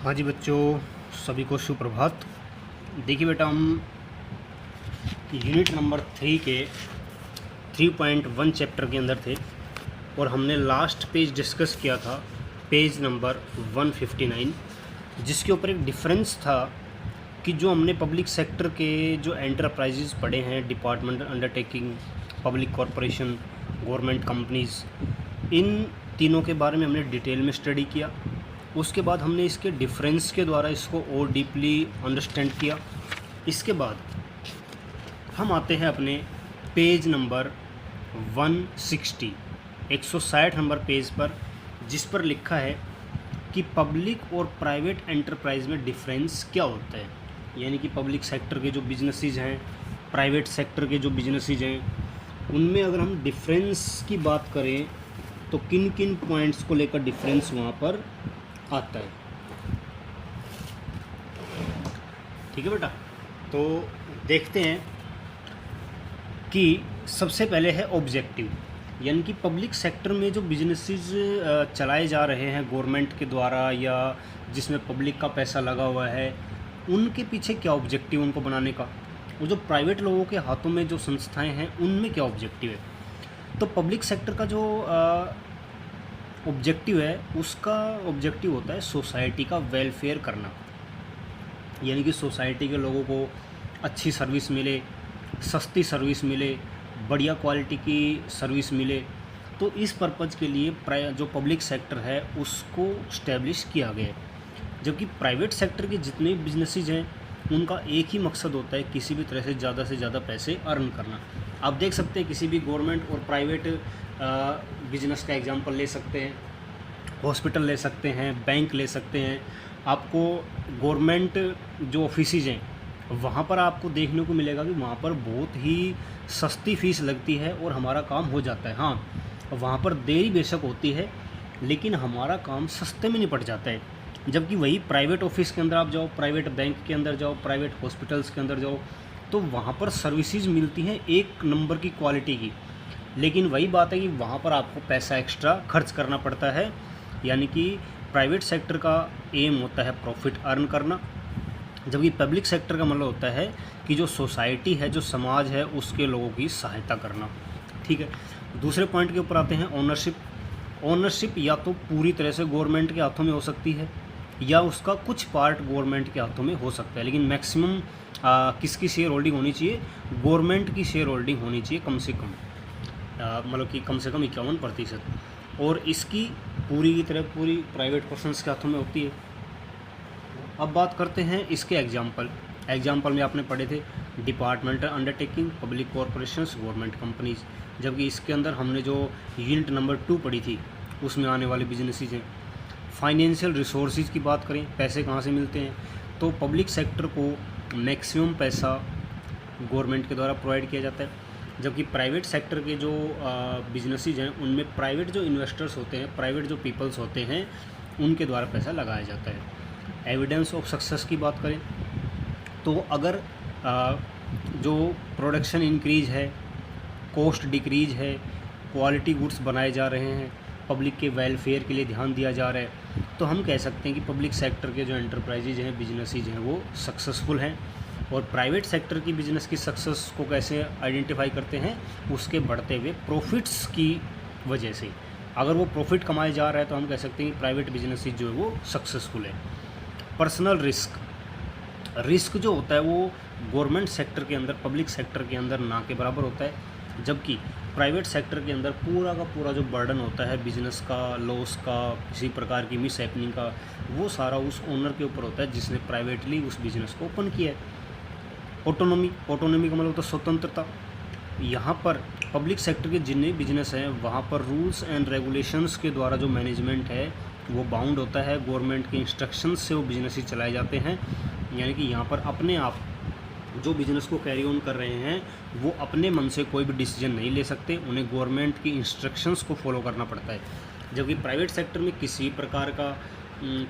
हाँ जी बच्चों, सभी को सुप्रभात। देखिए बेटा, हम यूनिट नंबर 3 के 3.1 चैप्टर के अंदर थे और हमने लास्ट पेज डिस्कस किया था, पेज नंबर 159, जिसके ऊपर एक डिफरेंस था कि जो हमने पब्लिक सेक्टर के जो एंटरप्राइजेज़ पढ़े हैं, department undertaking, public corporation, government companies, इन तीनों के बारे में हमने डिटेल में स्टडी किया। उसके बाद हमने इसके डिफरेंस के द्वारा इसको और डीपली अंडरस्टैंड किया। इसके बाद हम आते हैं अपने पेज नंबर 160, 160 नंबर पेज पर, जिस पर लिखा है कि पब्लिक और प्राइवेट एंटरप्राइज में डिफरेंस क्या होता है। यानी कि पब्लिक सेक्टर के जो बिजनेसेस हैं, प्राइवेट सेक्टर के जो बिजनेसेस हैं, उनमें अगर हम डिफरेंस की बात करें तो किन किन पॉइंट्स को लेकर डिफरेंस वहाँ पर आता है। ठीक है बेटा, तो देखते हैं कि सबसे पहले है ऑब्जेक्टिव। यानी कि पब्लिक सेक्टर में जो बिजनेसेस चलाए जा रहे हैं गवर्नमेंट के द्वारा या जिसमें पब्लिक का पैसा लगा हुआ है, उनके पीछे क्या ऑब्जेक्टिव उनको बनाने का। वो जो प्राइवेट लोगों के हाथों में जो संस्थाएं हैं, उनमें क्या ऑब्जेक्टिव है। तो पब्लिक सेक्टर का जो ऑब्जेक्टिव है, उसका ऑब्जेक्टिव होता है सोसाइटी का वेलफेयर करना। यानी कि सोसाइटी के लोगों को अच्छी सर्विस मिले, सस्ती सर्विस मिले, बढ़िया क्वालिटी की सर्विस मिले। तो इस पर्पज़ के लिए जो पब्लिक सेक्टर है उसको इस्टेब्लिश किया गया है। जबकि प्राइवेट सेक्टर के जितने बिजनेसेस हैं, उनका एक ही मकसद होता है किसी भी तरह से ज़्यादा पैसे अर्न करना। आप देख सकते हैं किसी भी गवर्नमेंट और प्राइवेट बिजनेस का एग्जांपल ले सकते हैं, हॉस्पिटल ले सकते हैं, बैंक ले सकते हैं। आपको गवर्नमेंट जो ऑफिसेज हैं, वहाँ पर आपको देखने को मिलेगा कि वहाँ पर बहुत ही सस्ती फ़ीस लगती है और हमारा काम हो जाता है। हाँ, वहाँ पर देरी बेशक होती है, लेकिन हमारा काम सस्ते में निपट जाता है। जबकि वही प्राइवेट ऑफिस के अंदर आप जाओ, प्राइवेट बैंक के अंदर जाओ, प्राइवेट हॉस्पिटल्स के अंदर जाओ, तो वहाँ पर सर्विसेज मिलती हैं एक नंबर की क्वालिटी की, लेकिन वही बात है कि वहाँ पर आपको पैसा एक्स्ट्रा खर्च करना पड़ता है। यानी कि प्राइवेट सेक्टर का एम होता है प्रॉफिट अर्न करना, जबकि पब्लिक सेक्टर का मतलब होता है कि जो सोसाइटी है, जो समाज है, उसके लोगों की सहायता करना। ठीक है, दूसरे पॉइंट के ऊपर आते हैं ओनरशिप। ओनरशिप या तो पूरी तरह से गवर्नमेंट के हाथों में हो सकती है या उसका कुछ पार्ट गवर्नमेंट के हाथों में हो सकता है, लेकिन मैक्सिमम किसकी शेयर होल्डिंग होनी चाहिए? गवर्नमेंट की शेयर होल्डिंग होनी चाहिए कम से कम, मतलब कि कम से कम 51%। और इसकी पूरी की तरह पूरी प्राइवेट पर्सनस के हाथों में होती है। अब बात करते हैं इसके एग्जाम्पल में आपने पढ़े थे departmental undertaking, public corporations, government companies. जबकि इसके अंदर हमने जो यूनिट नंबर 2 पढ़ी थी, उसमें आने वाले बिजनेसेस हैं। फाइनेंशियल रिसोर्सेज की बात करें, पैसे कहाँ से मिलते हैं, तो पब्लिक सेक्टर को मैक्सिमम पैसा गवर्नमेंट के द्वारा प्रोवाइड किया जाता है। जबकि प्राइवेट सेक्टर के जो बिजनेसेस हैं, उनमें प्राइवेट जो इन्वेस्टर्स होते हैं, प्राइवेट जो पीपल्स होते हैं, उनके द्वारा पैसा लगाया जाता है। एविडेंस ऑफ सक्सेस की बात करें तो अगर जो प्रोडक्शन इंक्रीज है, कॉस्ट डिक्रीज है, क्वालिटी गुड्स बनाए जा रहे हैं, पब्लिक के वेलफेयर के लिए ध्यान दिया जा रहा है, तो हम कह सकते हैं कि पब्लिक सेक्टर के जो एंटरप्राइजेज हैं, बिजनेसेज हैं, वो सक्सेसफुल हैं। और प्राइवेट सेक्टर की बिजनेस की सक्सेस को कैसे आइडेंटिफाई करते हैं? उसके बढ़ते हुए प्रॉफिट्स की वजह से। अगर वो प्रॉफिट कमाए जा रहा है तो हम कह सकते हैं कि प्राइवेट बिजनेसेज जो है वो सक्सेसफुल है। पर्सनल रिस्क जो होता है वो गवर्नमेंट सेक्टर के अंदर, पब्लिक सेक्टर के अंदर ना के बराबर होता है। जबकि प्राइवेट सेक्टर के अंदर पूरा का पूरा जो बर्डन होता है बिजनेस का, लॉस का, किसी प्रकार की मिस हैपनिंग का, वो सारा उस ओनर के ऊपर होता है जिसने प्राइवेटली उस बिज़नेस को ओपन किया है। ऑटोनॉमी का मतलब होता है स्वतंत्रता। यहाँ पर पब्लिक सेक्टर के जितने बिजनेस हैं, वहाँ पर रूल्स एंड रेगुलेशंस के द्वारा जो मैनेजमेंट है वो बाउंड होता है, गवर्नमेंट के इंस्ट्रक्शंस से वो बिजनेस ही चलाए जाते हैं। यानी कि यहाँ पर अपने आप जो बिज़नेस को कैरी ऑन कर रहे हैं, वो अपने मन से कोई भी डिसीजन नहीं ले सकते, उन्हें गवर्नमेंट की इंस्ट्रक्शंस को फॉलो करना पड़ता है। जबकि प्राइवेट सेक्टर में किसी प्रकार का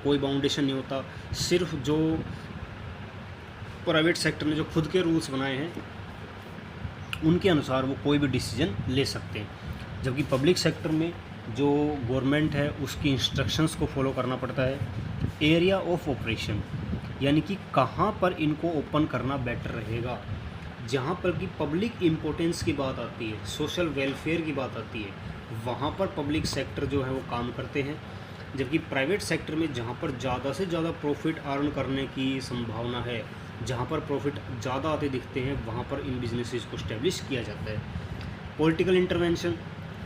कोई बाउंडेशन नहीं होता, सिर्फ जो प्राइवेट सेक्टर ने जो खुद के रूल्स बनाए हैं, उनके अनुसार वो कोई भी डिसीजन ले सकते हैं। जबकि पब्लिक सेक्टर में जो गवर्नमेंट है उसकी इंस्ट्रक्शंस को फॉलो करना पड़ता है। एरिया ऑफ ऑपरेशन, यानी कि कहाँ पर इनको ओपन करना बेटर रहेगा। जहाँ पर कि पब्लिक इम्पोर्टेंस की बात आती है, सोशल वेलफेयर की बात आती है, वहाँ पर पब्लिक सेक्टर जो है वो काम करते हैं। जबकि प्राइवेट सेक्टर में जहाँ पर ज़्यादा से ज़्यादा प्रॉफिट अर्न करने की संभावना है, जहाँ पर प्रॉफिट ज़्यादा आते दिखते हैं, वहाँ पर इन बिजनेसेस को इस्टेब्लिश किया जाता है। पॉलिटिकल इंटरवेंशन,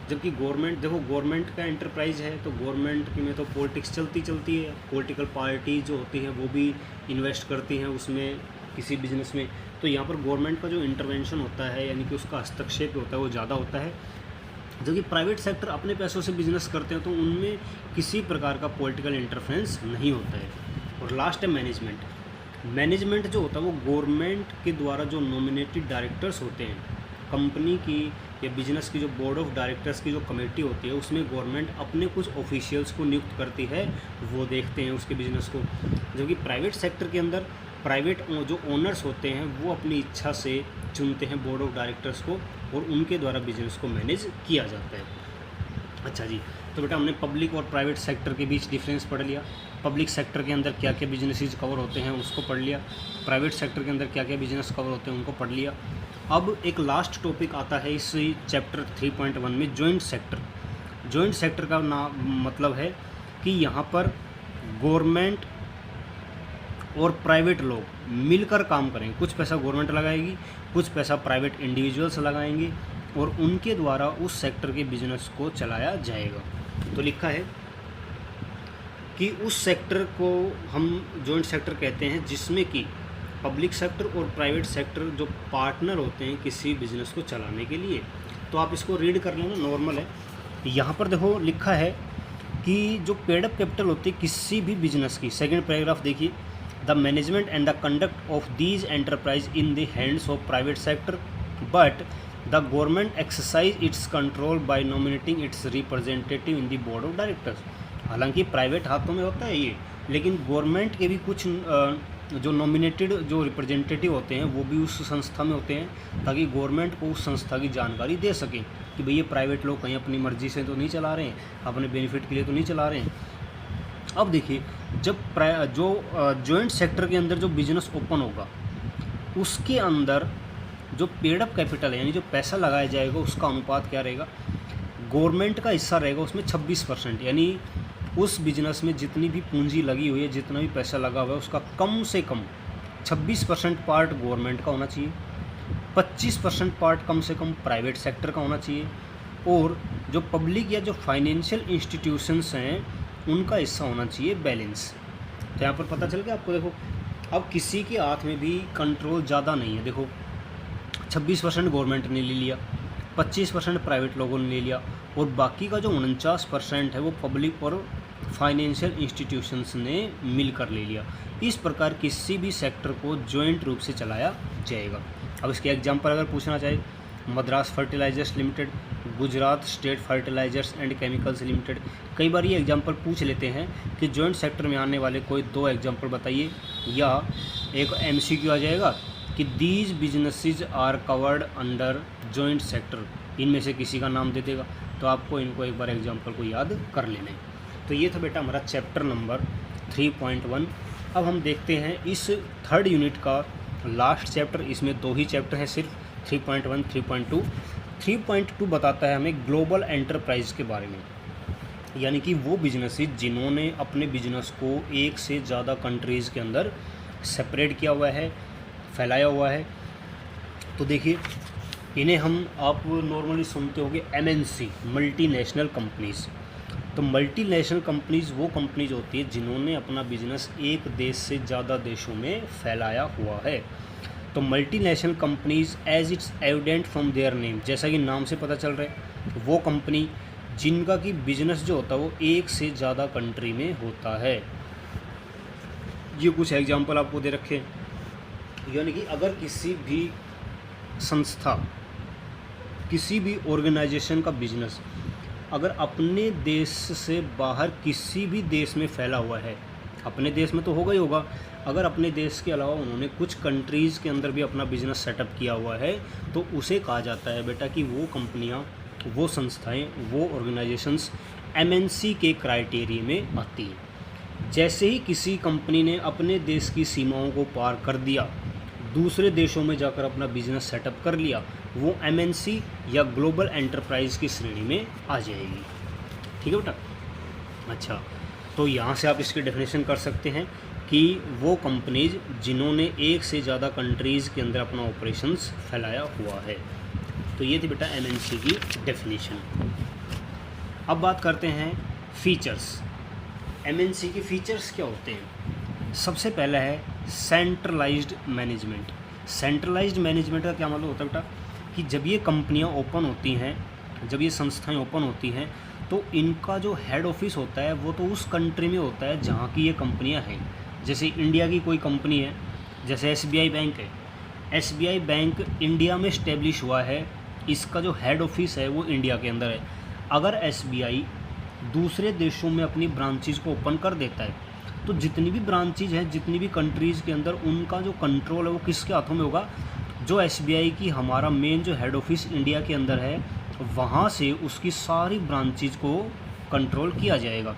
जबकि गवर्नमेंट, देखो गवर्नमेंट का एंटरप्राइज है तो गवर्नमेंट में तो पॉलिटिक्स चलती है, पॉलिटिकल पार्टी जो होती हैं वो भी इन्वेस्ट करती हैं उसमें, किसी बिजनेस में। तो यहाँ पर गवर्नमेंट का जो इंटरवेंशन होता है, यानी कि उसका हस्तक्षेप होता है, वो ज़्यादा होता है। जो कि प्राइवेट सेक्टर अपने पैसों से बिजनेस करते हैं तो उनमें किसी प्रकार का पॉलिटिकल इंटरफेरेंस नहीं होता है। और लास्ट है मैनेजमेंट। मैनेजमेंट जो होता है वो गवर्नमेंट के द्वारा जो नॉमिनेटेड डायरेक्टर्स होते हैं, कंपनी की या बिजनेस की जो बोर्ड ऑफ डायरेक्टर्स की जो कमेटी होती है, उसमें गवर्नमेंट अपने कुछ ऑफिशियल्स को नियुक्त करती है, वो देखते हैं उसके बिजनेस को। जबकि प्राइवेट सेक्टर के अंदर प्राइवेट जो ओनर्स होते हैं वो अपनी इच्छा से चुनते हैं बोर्ड ऑफ डायरेक्टर्स को और उनके द्वारा बिजनेस को मैनेज किया जाता है। अच्छा जी, तो बेटा हमने पब्लिक और प्राइवेट सेक्टर के बीच डिफरेंस पढ़ लिया। पब्लिक सेक्टर के अंदर क्या क्या बिजनेसेस कवर होते हैं उसको पढ़ लिया, प्राइवेट सेक्टर के अंदर क्या क्या बिजनेस कवर होते हैं उनको पढ़ लिया। अब एक लास्ट टॉपिक आता है इस चैप्टर 3.1 में, जॉइंट सेक्टर। जॉइंट सेक्टर का मतलब है कि यहाँ पर गवर्नमेंट और प्राइवेट लोग मिलकर काम करेंगे। कुछ पैसा गवर्नमेंट लगाएगी, कुछ पैसा प्राइवेट इंडिविजुअल्स लगाएंगे और उनके द्वारा उस सेक्टर के बिजनेस को चलाया जाएगा। तो लिखा है कि उस सेक्टर को हम जॉइंट सेक्टर कहते हैं जिसमें कि पब्लिक सेक्टर और प्राइवेट सेक्टर जो पार्टनर होते हैं किसी बिजनेस को चलाने के लिए। तो आप इसको रीड कर लेना, नॉर्मल है। यहाँ पर देखो लिखा है कि जो पेड अप कैपिटल होती है किसी भी बिजनेस की, सेकंड पैराग्राफ देखिए, the management and the conduct of these enterprise in the hands of private sector but the government exercise it's control by nominating it's representative in the board of directors. हालांकि private हाथों में होता है ये, लेकिन government के भी कुछ जो नॉमिनेटेड जो रिप्रेजेंटेटिव होते हैं वो भी उस संस्था में होते हैं, ताकि गवर्नमेंट को उस संस्था की जानकारी दे सकें कि भाई ये प्राइवेट लोग कहीं अपनी मर्जी से तो नहीं चला रहे हैं, अपने बेनिफिट के लिए तो नहीं चला रहे हैं। अब देखिए, जब जो जॉइंट सेक्टर के अंदर जो बिजनेस ओपन होगा उसके अंदर जो पेड अप कैपिटल है, यानी जो पैसा लगाया जाएगा, उसका अनुपात क्या रहेगा? गवर्नमेंट का हिस्सा रहेगा उसमें 26%, यानी उस बिजनेस में जितनी भी पूंजी लगी हुई है, जितना भी पैसा लगा हुआ है, उसका कम से कम 26% पार्ट गवर्नमेंट का होना चाहिए, 25% पार्ट कम से कम प्राइवेट सेक्टर का होना चाहिए, और जो पब्लिक या जो फाइनेंशियल इंस्टीट्यूशंस हैं उनका हिस्सा होना चाहिए बैलेंस। तो यहाँ पर पता चल गया आपको। देखो, अब किसी के हाथ में भी कंट्रोल ज़्यादा नहीं है। देखो, 26% गवर्नमेंट ने ले लिया, 25% प्राइवेट लोगों ने ले लिया, और बाकी का जो 49% है वो पब्लिक और फाइनेंशियल इंस्टीट्यूशंस ने मिलकर ले लिया। इस प्रकार किसी भी सेक्टर को जॉइंट रूप से चलाया जाएगा। अब इसके एग्जांपल अगर पूछना चाहे, Madras fertilizers limited, Gujarat state fertilizers and chemicals limited. कई बार ये एग्जांपल पूछ लेते हैं कि जॉइंट सेक्टर में आने वाले कोई 2 एग्जांपल बताइए, या एक MCQ आ जाएगा कि these businesses are covered under joint sector, इनमें से किसी का नाम दे देगा। तो आपको इनको एक बार एग्जांपल को याद कर लेना है। तो ये था बेटा हमारा चैप्टर नंबर 3.1। अब हम देखते हैं इस थर्ड यूनिट का लास्ट चैप्टर। इसमें 2 ही चैप्टर हैं सिर्फ, 3.1, 3.2। 3.2 बताता है हमें ग्लोबल एंटरप्राइज के बारे में, यानी कि वो बिजनेसेस जिन्होंने अपने बिजनेस को एक से ज़्यादा कंट्रीज़ के अंदर सेपरेट किया हुआ है, फैलाया हुआ है। तो देखिए, इन्हें आप नॉर्मली सुनते होंगे MNC, मल्टीनेशनल कंपनीज़। तो मल्टीनेशनल कंपनीज़ वो कंपनीज होती है जिन्होंने अपना बिजनेस एक देश से ज़्यादा देशों में फैलाया हुआ है। तो multinational companies as it's evident from their name, जैसा कि नाम से पता चल रहा है, वो कंपनी जिनका कि बिजनेस जो होता है वो एक से ज़्यादा कंट्री में होता है। ये कुछ एग्जांपल आपको दे रखे हैं, यानी कि अगर किसी भी संस्था, किसी भी ऑर्गेनाइजेशन का बिजनेस अगर अपने देश से बाहर किसी भी देश में फैला हुआ है, अपने देश में तो होगा ही होगा, अगर अपने देश के अलावा उन्होंने कुछ कंट्रीज़ के अंदर भी अपना बिजनेस सेटअप किया हुआ है, तो उसे कहा जाता है बेटा कि वो कंपनियां, वो संस्थाएं, वो ऑर्गेनाइजेशंस MNC के क्राइटेरिया में आती हैं। जैसे ही किसी कंपनी ने अपने देश की सीमाओं को पार कर दिया, दूसरे देशों में जाकर अपना बिजनेस सेटअप कर लिया, वो एमएनसी या ग्लोबल एंटरप्राइज की श्रेणी में आ जाएगी। ठीक है बेटा। अच्छा, तो यहाँ से आप इसकी डेफिनेशन कर सकते हैं कि वो कंपनीज जिन्होंने एक से ज़्यादा कंट्रीज़ के अंदर अपना ऑपरेशंस फैलाया हुआ है। तो ये थी बेटा एमएनसी की डेफिनेशन। अब बात करते हैं फीचर्स। एमएनसी के फीचर्स क्या होते हैं? सबसे पहला है सेंट्रलाइज्ड मैनेजमेंट। सेंट्रलाइज्ड मैनेजमेंट का क्या मतलब होता है बेटा कि जब ये कंपनियां ओपन होती हैं, जब ये संस्थाएं ओपन होती हैं, तो इनका जो हेड ऑफिस होता है वो तो उस कंट्री में होता है जहाँ की ये कंपनियां हैं। जैसे इंडिया की कोई कंपनी है, जैसे एसबीआई बैंक है, एसबीआई बैंक इंडिया में इस्टेब्लिश हुआ है, इसका जो हेड ऑफिस है वो इंडिया के अंदर है। अगर एसबीआई दूसरे देशों में अपनी ब्रांचेज़ को ओपन कर देता है, तो जितनी भी ब्रांचेज़ हैं, जितनी भी कंट्रीज़ के अंदर, उनका जो कंट्रोल है वो किसके हाथों में होगा? जो एसबीआई की हमारा मेन जो हेड ऑफिस इंडिया के अंदर है, वहाँ से उसकी सारी ब्रांचेज़ को कंट्रोल किया जाएगा।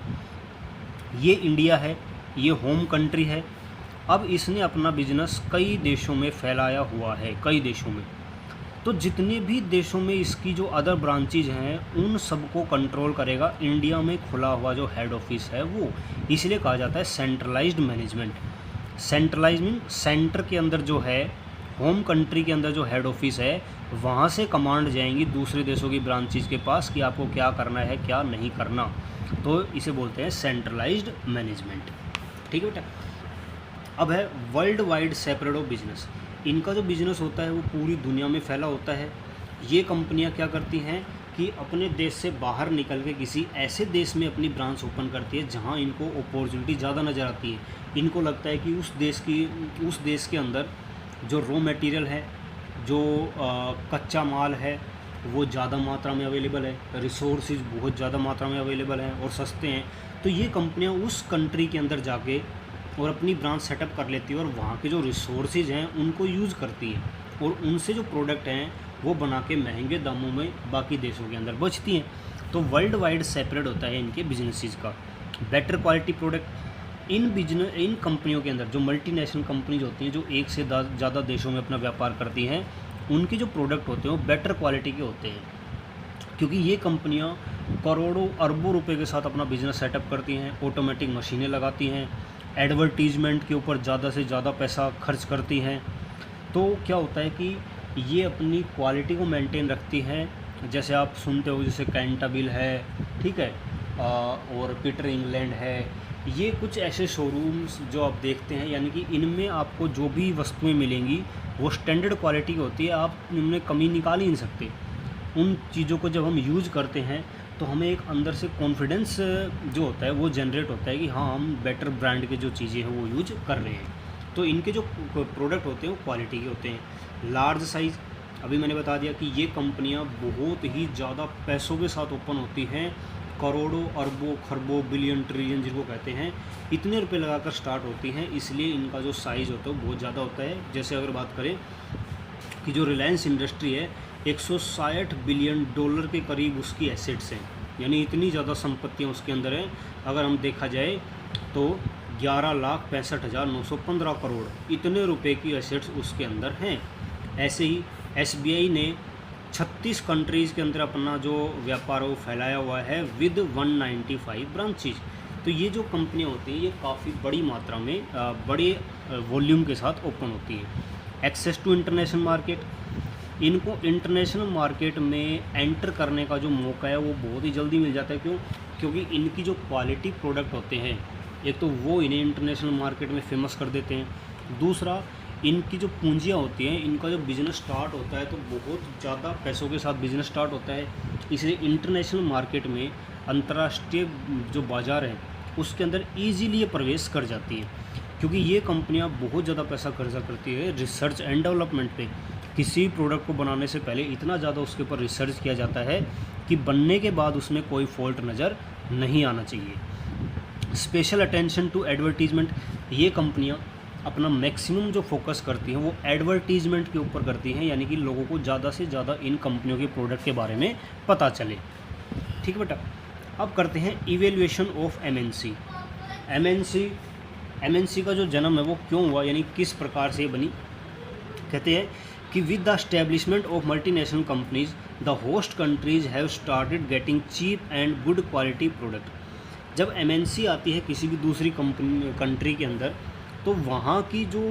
ये इंडिया है, ये होम कंट्री है। अब इसने अपना बिजनेस कई देशों में फैलाया हुआ है, कई देशों में। तो जितने भी देशों में इसकी जो अदर ब्रांचेज हैं, उन सबको कंट्रोल करेगा इंडिया में खुला हुआ जो हेड ऑफिस है वो। इसलिए कहा जाता है centralised management. Centralise mean centre के अंदर जो है, होम कंट्री के अंदर जो हेड ऑफिस है, वहाँ से कमांड जाएंगी दूसरे देशों की ब्रांचेज के पास कि आपको क्या करना है, क्या नहीं करना। तो इसे बोलते हैं सेंट्रलाइज्ड मैनेजमेंट। ठीक है बेटा। अब है world wide separate of business. इनका जो बिज़नेस होता है वो पूरी दुनिया में फैला होता है। ये कंपनियां क्या करती हैं कि अपने देश से बाहर निकल के किसी ऐसे देश में अपनी ब्रांच ओपन करती है जहां इनको अपॉर्चुनिटी ज़्यादा नज़र आती है। इनको लगता है कि उस देश के अंदर जो रॉ मटेरियल है, जो कच्चा माल है, वो ज़्यादा मात्रा में अवेलेबल है, रिसोर्सेज बहुत ज़्यादा मात्रा में अवेलेबल हैं और सस्ते हैं। तो ये कंपनियाँ उस कंट्री के अंदर जाके और अपनी ब्रांच सेटअप कर लेती है और वहाँ के जो रिसोर्सेज हैं उनको यूज़ करती है और उनसे जो प्रोडक्ट हैं वो बना के महंगे दामों में बाकी देशों के अंदर बेचती हैं। तो वर्ल्ड वाइड सेपरेट होता है इनके बिजनेसेस का। Better quality product. इन कंपनियों के अंदर जो मल्टीनेशनल कंपनीज होती हैं, जो एक से ज़्यादा देशों में अपना व्यापार करती हैं, उनके जो प्रोडक्ट होते हैं वो बेटर क्वालिटी के होते हैं, क्योंकि ये कंपनियाँ करोड़ों अरबों रुपए के साथ अपना बिजनेस सेटअप करती हैं, ऑटोमेटिक मशीनें लगाती हैं, एडवर्टीजमेंट के ऊपर ज़्यादा से ज़्यादा पैसा खर्च करती हैं। तो क्या होता है कि ये अपनी क्वालिटी को मेंटेन रखती हैं। जैसे आप सुनते हो, जैसे कैंटाबिल है, ठीक है, और पीटर इंग्लैंड है, ये कुछ ऐसे शोरूम्स जो आप देखते हैं, यानी कि इनमें आपको जो भी वस्तुएं मिलेंगी वो स्टैंडर्ड क्वालिटी की होती है, आप इनमें कमी निकाल ही नहीं सकते। उन चीज़ों को जब हम यूज़ करते हैं तो हमें एक अंदर से कॉन्फिडेंस जो होता है वो जनरेट होता है कि हाँ, हम बेटर ब्रांड के जो चीज़ें हैं वो यूज कर रहे हैं। तो इनके जो प्रोडक्ट होते हैं वो क्वालिटी के होते हैं। लार्ज साइज़, अभी मैंने बता दिया कि ये कंपनियां बहुत ही ज़्यादा पैसों के साथ ओपन होती हैं, करोड़ों अरबों खरबों बिलियन ट्रिलियन जिनको कहते हैं, इतने रुपए लगाकर स्टार्ट होती हैं। इसलिए इनका जो साइज़ होता है वो बहुत ज़्यादा होता है। जैसे अगर बात करें कि जो रिलायंस इंडस्ट्री है, 160 बिलियन डॉलर के करीब उसकी एसेट्स हैं, यानी इतनी ज़्यादा संपत्तियाँ उसके अंदर हैं। अगर हम देखा जाए तो 11,65,915 करोड़ इतने रुपए की एसेट्स उसके अंदर हैं। ऐसे ही एसबीआई ने 36 कंट्रीज़ के अंदर अपना जो व्यापार वो फैलाया हुआ है विद 195 ब्रांचेज। तो ये जो कंपनियाँ होती हैं ये काफ़ी बड़ी मात्रा में बड़े वॉल्यूम के साथ ओपन होती है। एक्सेस टू इंटरनेशनल मार्केट, इनको इंटरनेशनल मार्केट में एंटर करने का जो मौका है वो बहुत ही जल्दी मिल जाता है। क्यों? क्योंकि इनकी जो क्वालिटी प्रोडक्ट होते हैं, एक तो वो इन्हें इंटरनेशनल मार्केट में फेमस कर देते हैं, दूसरा इनकी जो पूंजियाँ होती हैं, इनका जो बिज़नेस स्टार्ट होता है तो बहुत ज़्यादा पैसों के साथ बिज़नेस स्टार्ट होता है। इसलिए इंटरनेशनल मार्केट में, अंतर्राष्ट्रीय जो बाज़ार है उसके अंदर ईजीली ये प्रवेश कर जाती है, क्योंकि ये कंपनियां बहुत ज़्यादा पैसा खर्चा करती है रिसर्च एंड डेवलपमेंट पे। किसी प्रोडक्ट को बनाने से पहले इतना ज़्यादा उसके ऊपर रिसर्च किया जाता है कि बनने के बाद उसमें कोई फॉल्ट नज़र नहीं आना चाहिए। स्पेशल अटेंशन टू एडवर्टीजमेंट, ये कंपनियां अपना मैक्सिमम जो फोकस करती हैं वो एडवर्टीजमेंट के ऊपर करती हैं, यानी कि लोगों को ज़्यादा से ज़्यादा इन कंपनियों के प्रोडक्ट के बारे में पता चले। ठीक है बेटा। अब करते हैं evaluation of MNC. MNC MNC का जो जन्म है वो क्यों हुआ, यानी किस प्रकार से बनी। कहते हैं कि with the establishment of multinational companies the host countries have started getting cheap and good quality product. जब एमएनसी आती है किसी भी दूसरी कंट्री के अंदर, तो वहाँ की जो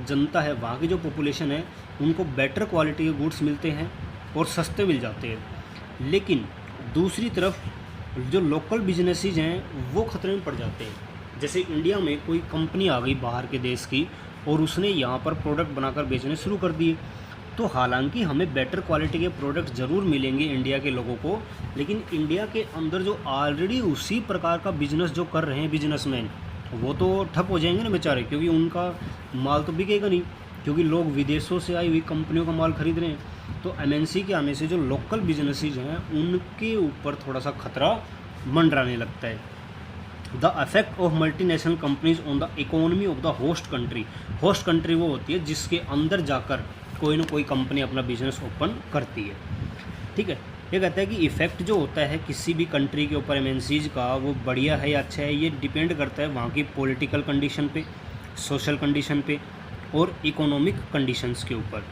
जनता है, वहाँ की जो पॉपुलेशन है, उनको बेटर क्वालिटी के गुड्स मिलते हैं और सस्ते मिल जाते हैं। लेकिन दूसरी तरफ जो लोकल बिजनेसेस हैं वो ख़तरे में पड़ जाते हैं। जैसे इंडिया में कोई कंपनी आ गई बाहर के देश की और उसने यहाँ पर प्रोडक्ट बनाकर बेचने शुरू कर दिए, तो हालांकि हमें बेटर क्वालिटी के प्रोडक्ट ज़रूर मिलेंगे इंडिया के लोगों को, लेकिन इंडिया के अंदर जो ऑलरेडी उसी प्रकार का बिजनेस जो कर रहे हैं बिजनेसमैन, वो तो ठप हो जाएंगे ना बेचारे, क्योंकि उनका माल तो बिकेगा नहीं, क्योंकि लोग विदेशों से आई हुई कंपनियों का माल खरीद रहे हैं। तो एमएनसी के आने से जो लोकल बिजनेसेस हैं उनके ऊपर थोड़ा सा खतरा मंडराने लगता है। The effect of multinational companies on the economy of the host country. Host country वो होती है जिसके अंदर जाकर कोई ना कोई कंपनी अपना बिजनेस ओपन करती है। ठीक है, ये कहता है कि इफ़ेक्ट जो होता है किसी भी कंट्री के ऊपर एमएनसीज का, वो बढ़िया है या अच्छा है, ये डिपेंड करता है वहाँ की पॉलिटिकल कंडीशन पे, सोशल कंडीशन पे और इकोनॉमिक कंडीशंस के ऊपर।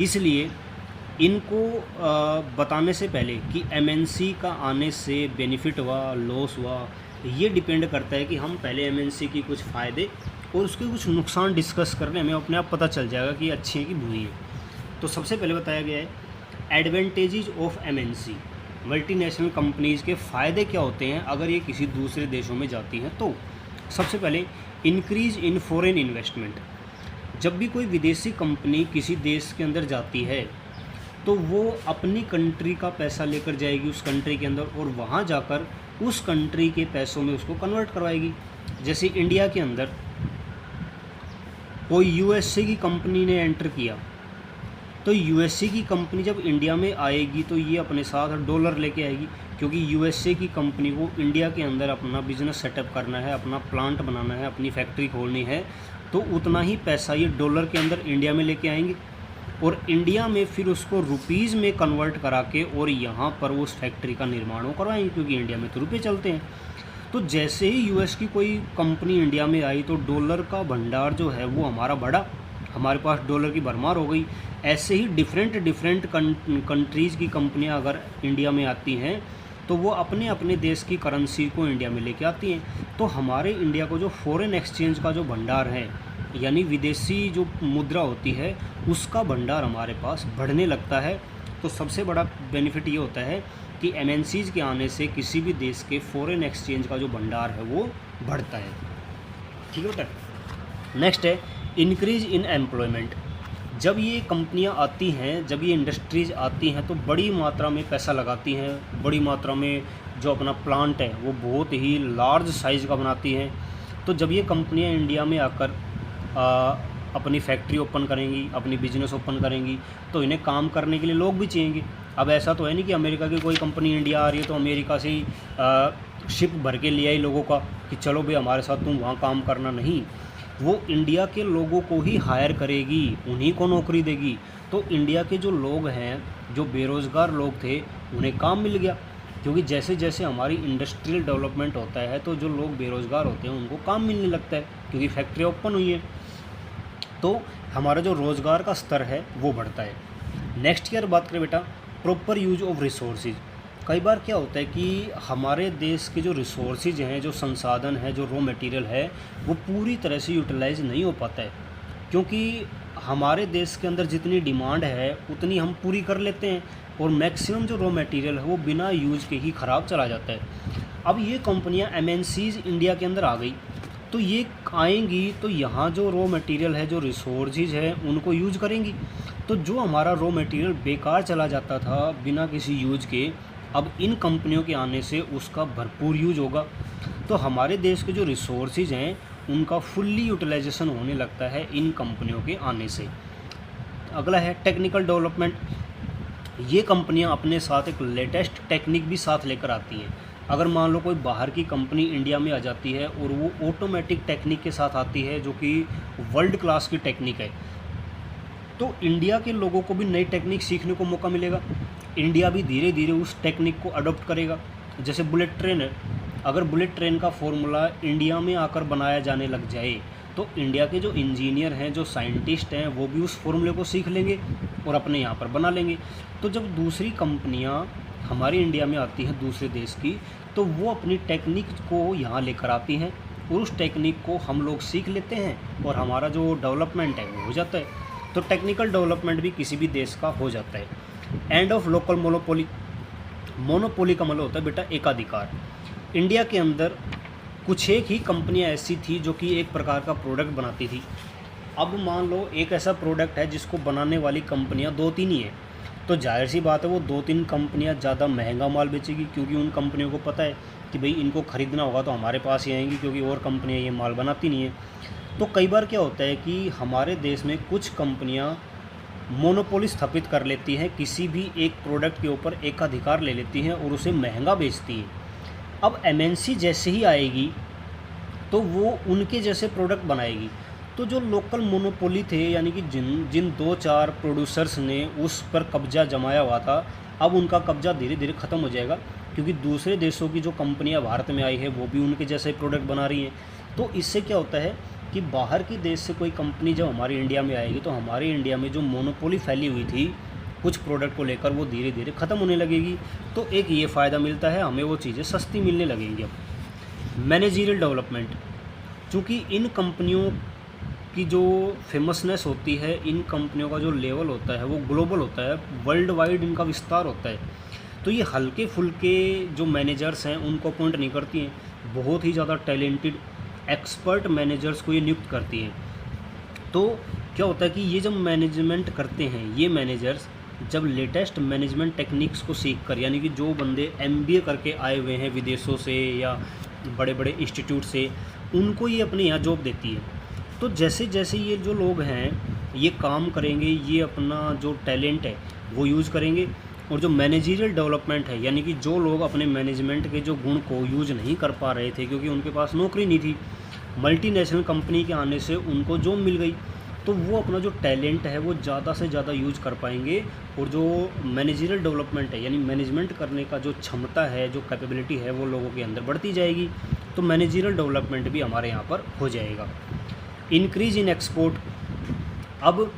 इसलिए इनको बताने से पहले कि एमएनसी का आने से बेनिफिट हुआ, लॉस हुआ, ये डिपेंड करता है कि हम पहले एमएनसी की कुछ फ़ायदे और उसके कुछ नुकसान डिस्कस कर लें, हमें अपने आप पता चल जाएगा कि अच्छी है कि बुरी है। तो सबसे पहले बताया गया है advantages of MNC, multinational companies के फ़ायदे क्या होते हैं अगर ये किसी दूसरे देशों में जाती हैं। तो सबसे पहले इंक्रीज़ इन फॉरेन इन्वेस्टमेंट। जब भी कोई विदेशी कंपनी किसी देश के अंदर जाती है तो वो अपनी कंट्री का पैसा लेकर जाएगी उस कंट्री के अंदर और वहाँ जाकर उस कंट्री के पैसों में उसको कन्वर्ट करवाएगी। जैसे इंडिया के अंदर कोई यूएसए की कंपनी ने एंटर किया, तो यूएसए की कंपनी जब इंडिया में आएगी तो ये अपने साथ डॉलर लेके आएगी, क्योंकि यूएसए की कंपनी को इंडिया के अंदर अपना बिजनेस सेटअप करना है, अपना प्लांट बनाना है, अपनी फैक्ट्री खोलनी है, तो उतना ही पैसा ये डॉलर के अंदर इंडिया में लेके आएंगे और इंडिया में फिर उसको रुपीज़ में कन्वर्ट करा के और यहाँ पर उस फैक्ट्री का निर्माण वो करवाएंगे, क्योंकि इंडिया में तो रुपये चलते हैं। तो जैसे ही यूएस की कोई कंपनी इंडिया में आई तो डॉलर का भंडार जो है वो हमारा बढ़ा, हमारे पास डॉलर की भरमार हो गई। ऐसे ही डिफरेंट कंट्रीज़ की कंपनियां अगर इंडिया में आती हैं तो वो अपने अपने देश की करेंसी को इंडिया में लेके आती हैं। तो हमारे इंडिया को जो फॉरेन एक्सचेंज का जो भंडार है, यानी विदेशी जो मुद्रा होती है, उसका भंडार हमारे पास बढ़ने लगता है। तो सबसे बड़ा बेनिफिट ये होता है कि एमएनसीज़ के आने से किसी भी देश के फॉरेन एक्सचेंज का जो भंडार है वो बढ़ता है। ठीक है बेटा। नेक्स्ट है इंक्रीज इन एम्प्लॉयमेंट। जब ये कंपनियां आती हैं, जब ये इंडस्ट्रीज़ आती हैं तो बड़ी मात्रा में पैसा लगाती हैं, बड़ी मात्रा में जो अपना प्लांट है वो बहुत ही लार्ज साइज़ का बनाती हैं। तो जब ये कंपनियां इंडिया में आकर अपनी फैक्ट्री ओपन करेंगी, अपनी बिजनेस ओपन करेंगी, तो इन्हें काम करने के लिए लोग भी चाहिएंगे। अब ऐसा तो है नहीं कि अमेरिका की कोई कंपनी इंडिया आ रही है तो अमेरिका से ही शिप भर के ले आई लोगों का कि चलो भाई हमारे साथ तुम वहाँ काम करना। नहीं, वो इंडिया के लोगों को ही हायर करेगी, उन्हीं को नौकरी देगी। तो इंडिया के जो लोग हैं, जो बेरोज़गार लोग थे, उन्हें काम मिल गया, क्योंकि जैसे जैसे हमारी इंडस्ट्रियल डेवलपमेंट होता है तो जो लोग बेरोज़गार होते हैं उनको काम मिलने लगता है, क्योंकि फैक्ट्री ओपन हुई है। तो हमारा जो रोज़गार का स्तर है वो बढ़ता है। नेक्स्ट ईयर बात करें बेटा, प्रॉपर यूज ऑफ रिसोर्सेज। कई बार क्या होता है कि हमारे देश के जो रिसोर्सेज हैं, जो संसाधन है, जो रॉ मटेरियल है, वो पूरी तरह से यूटिलाइज नहीं हो पाता है, क्योंकि हमारे देश के अंदर जितनी डिमांड है उतनी हम पूरी कर लेते हैं और मैक्सिमम जो रॉ मटेरियल है वो बिना यूज के ही ख़राब चला जाता है। अब ये कंपनियां एमएनसीज़ इंडिया के अंदर आ गई, तो ये आएंगी तो यहाँ जो रॉ मटेरियल है, जो रिसोर्सेज है, उनको यूज करेंगी। तो जो हमारा रॉ मटेरियल बेकार चला जाता था बिना किसी यूज के, अब इन कंपनियों के आने से उसका भरपूर यूज होगा। तो हमारे देश के जो रिसोर्सेज हैं उनका फुल्ली यूटिलाइजेशन होने लगता है इन कंपनियों के आने से। अगला है टेक्निकल डेवलपमेंट। ये कंपनियां अपने साथ एक लेटेस्ट टेक्निक भी साथ लेकर आती हैं। अगर मान लो कोई बाहर की कंपनी इंडिया में आ जाती है और वो ऑटोमेटिक टेक्निक के साथ आती है जो कि वर्ल्ड क्लास की टेक्निक है, तो इंडिया के लोगों को भी नई टेक्निक सीखने को मौका मिलेगा। इंडिया भी धीरे धीरे उस टेक्निक को अडॉप्ट करेगा। जैसे बुलेट ट्रेन है, अगर बुलेट ट्रेन का फॉर्मूला इंडिया में आकर बनाया जाने लग जाए तो इंडिया के जो इंजीनियर हैं, जो साइंटिस्ट हैं, वो भी उस फॉर्मूले को सीख लेंगे और अपने यहाँ पर बना लेंगे। तो जब दूसरी कंपनियाँ हमारे इंडिया में आती हैं दूसरे देश की, तो वो अपनी टेक्निक को यहाँ लेकर आती हैं और उस टेक्निक को हम लोग सीख लेते हैं और हमारा जो डेवलपमेंट है वो हो जाता है। तो टेक्निकल डेवलपमेंट भी किसी भी देश का हो जाता है। End of local monopoly. Monopoly का मतलब होता है बेटा एकाधिकार। इंडिया के अंदर कुछ एक ही कंपनियां ऐसी थी जो कि एक प्रकार का प्रोडक्ट बनाती थी। अब मान लो एक ऐसा प्रोडक्ट है जिसको बनाने वाली कंपनियां 2-3 ही हैं, तो जाहिर सी बात है वो 2-3 कंपनियां ज़्यादा महंगा माल बेचेगी, क्योंकि उन कंपनियों को पता है कि भाई इनको ख़रीदना होगा तो हमारे पास ही आएंगी, क्योंकि और कंपनियाँ ये माल बनाती नहीं है। तो कई बार क्या होता है कि हमारे देश में कुछ कंपनियाँ मोनोपोली स्थापित कर लेती हैं, किसी भी एक प्रोडक्ट के ऊपर एकाधिकार ले लेती हैं और उसे महंगा बेचती है। अब एमएनसी जैसे ही आएगी तो वो उनके जैसे प्रोडक्ट बनाएगी। तो जो लोकल मोनोपोली थे, यानी कि जिन 2-4 प्रोड्यूसर्स ने उस पर कब्जा जमाया हुआ था, अब उनका कब्जा धीरे धीरे ख़त्म हो जाएगा, क्योंकि दूसरे देशों की जो कंपनियां भारत में आई है वो भी उनके जैसे प्रोडक्ट बना रही हैं। तो इससे क्या होता है कि बाहर की देश से कोई कंपनी जब हमारे इंडिया में आएगी तो हमारे इंडिया में जो मोनोपोली फैली हुई थी कुछ प्रोडक्ट को लेकर, वो धीरे धीरे ख़त्म होने लगेगी। तो एक ये फ़ायदा मिलता है, हमें वो चीज़ें सस्ती मिलने लगेंगी। अब मैनेजरियल डेवलपमेंट, चूँकि इन कंपनियों की जो फेमसनेस होती है, इन कंपनियों का जो लेवल होता है वो ग्लोबल होता है, वर्ल्ड वाइड इनका विस्तार होता है, तो ये हल्के फुल्के जो मैनेजर्स हैं उनको अपॉइंट नहीं करती हैं, बहुत ही ज़्यादा टैलेंटेड एक्सपर्ट मैनेजर्स को ये नियुक्त करती हैं। तो क्या होता है कि ये जब मैनेजमेंट करते हैं, ये मैनेजर्स जब लेटेस्ट मैनेजमेंट टेक्निक्स को सीख कर, यानी कि जो बंदे MBA करके आए हुए हैं विदेशों से या बड़े बड़े इंस्टीट्यूट से, उनको ये अपने यहाँ जॉब देती है। तो जैसे जैसे ये जो लोग हैं ये काम करेंगे, ये अपना जो टैलेंट है वो यूज़ करेंगे, और जो मैनेजरियल डेवलपमेंट है, यानी कि जो लोग अपने मैनेजमेंट के जो गुण को यूज़ नहीं कर पा रहे थे क्योंकि उनके पास नौकरी नहीं थी, मल्टीनेशनल कंपनी के आने से उनको जॉब मिल गई, तो वो अपना जो टैलेंट है वो ज़्यादा से ज़्यादा यूज़ कर पाएंगे, और जो मैनेजरियल डेवलपमेंट है यानी मैनेजमेंट करने का जो क्षमता है, जो कैपेबिलिटी है, वो लोगों के अंदर बढ़ती जाएगी। तो मैनेजरियल डेवलपमेंट भी हमारे यहाँ पर हो जाएगा। Increase in export. अब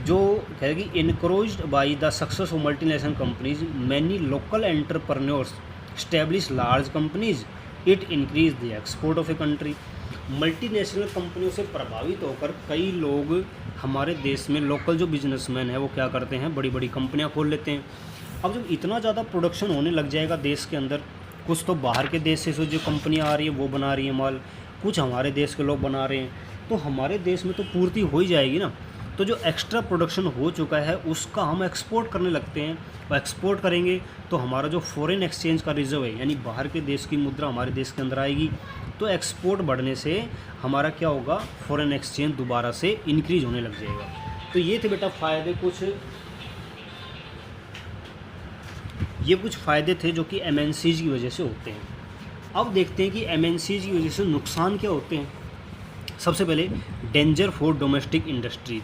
जो कहेगी increased by the success of multinational companies, many local entrepreneurs establish large companies, it increase the export of a country. Multinational कंपनियों से प्रभावित होकर कई लोग हमारे देश में लोकल जो बिजनेसमैन है वो क्या करते हैं, बड़ी बड़ी कंपनियां खोल लेते हैं। अब जब इतना ज़्यादा प्रोडक्शन होने लग जाएगा देश के अंदर, कुछ तो बाहर के देश से जो कंपनियां आ रही है वो बना रही है माल, कुछ हमारे देश के लोग बना रहे हैं, तो हमारे देश में तो पूर्ति हो ही जाएगी ना। तो जो एक्स्ट्रा प्रोडक्शन हो चुका है उसका हम एक्सपोर्ट करने लगते हैं, और एक्सपोर्ट करेंगे तो हमारा जो फॉरेन एक्सचेंज का रिजर्व है, यानी बाहर के देश की मुद्रा हमारे देश के अंदर आएगी, तो एक्सपोर्ट बढ़ने से हमारा क्या होगा, फॉरेन एक्सचेंज दोबारा से इंक्रीज होने लग जाएगा। तो ये थे बेटा फ़ायदे, कुछ फ़ायदे थे जो कि MNCs की वजह से होते हैं। अब देखते हैं कि MNCs की वजह से नुकसान क्या होते हैं। सबसे पहले डेंजर फॉर डोमेस्टिक इंडस्ट्रीज।